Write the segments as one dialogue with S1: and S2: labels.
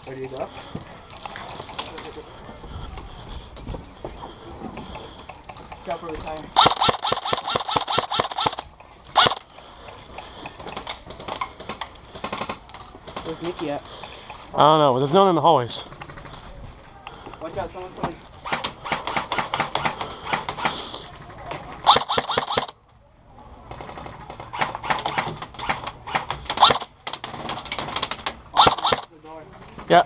S1: Where do you go? Drop over the tire. Where's Nikki at?
S2: I don't know, but there's no one in the hallways.
S1: Watch out, someone's coming.
S2: Yeah.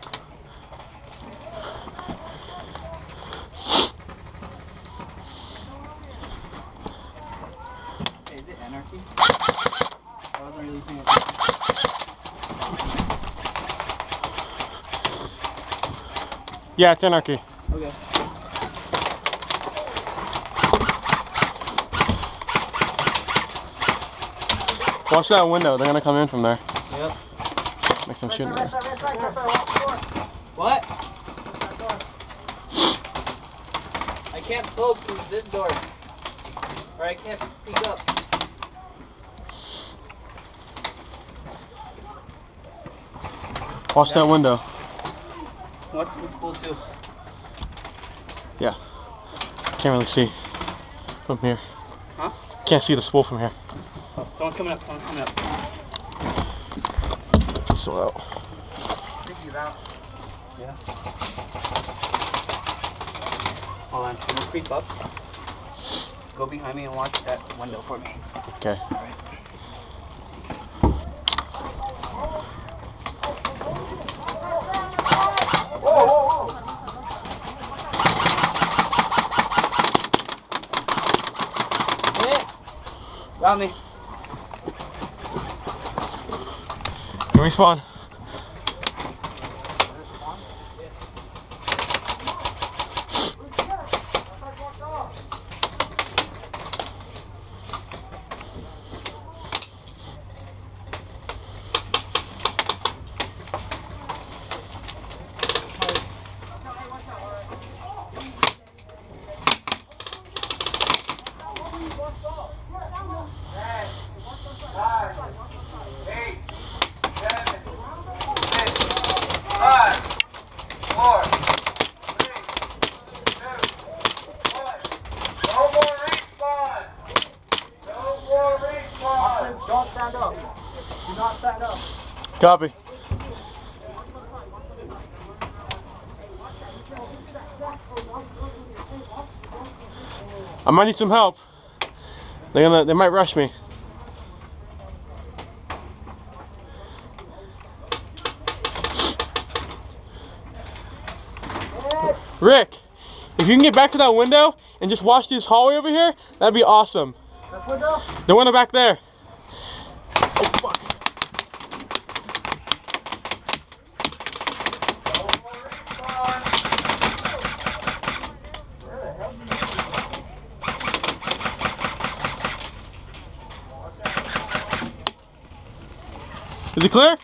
S1: Hey, is it anarchy? I wasn't really paying attention.
S2: Yeah, it's anarchy.
S1: Okay.
S2: Watch that window, they're gonna come in from there.
S1: Yep.
S2: Make them shoot.
S1: What? I can't poke through this door. Or I can't peek up.
S2: Watch that window.
S1: Watch this pool too.
S2: Yeah. Can't really see from here.
S1: Huh?
S2: Can't see the spool from here.
S1: Oh, someone's coming up, someone's coming up.
S2: So out.
S1: I think he's out. Yeah. Hold on, can you creep up? Go behind me and watch that window for me.
S2: Okay.
S1: Alright. Got me.
S2: Respawn.
S1: Don't stand up. Do not stand up.
S2: Copy. I might need some help. They might rush me. Rick, if you can get back to that window and just watch this hallway over here, that'd be awesome.
S1: This window?
S2: The window back there. Oh, fuck. Is it clear?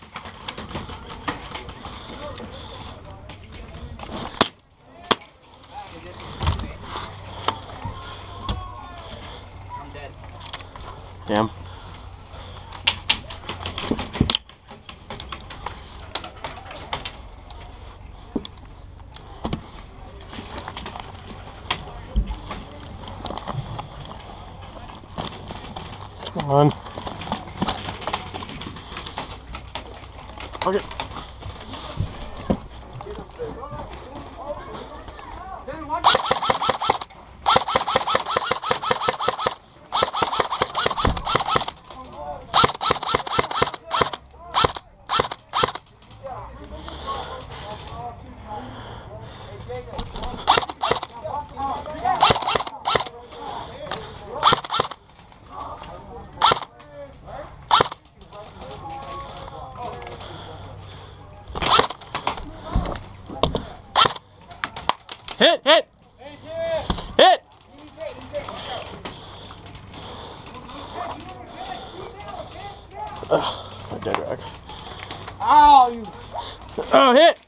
S1: I'm dead.
S2: Damn. Come on. Okay. dead rag.
S1: Ow, you.
S2: Oh, hit!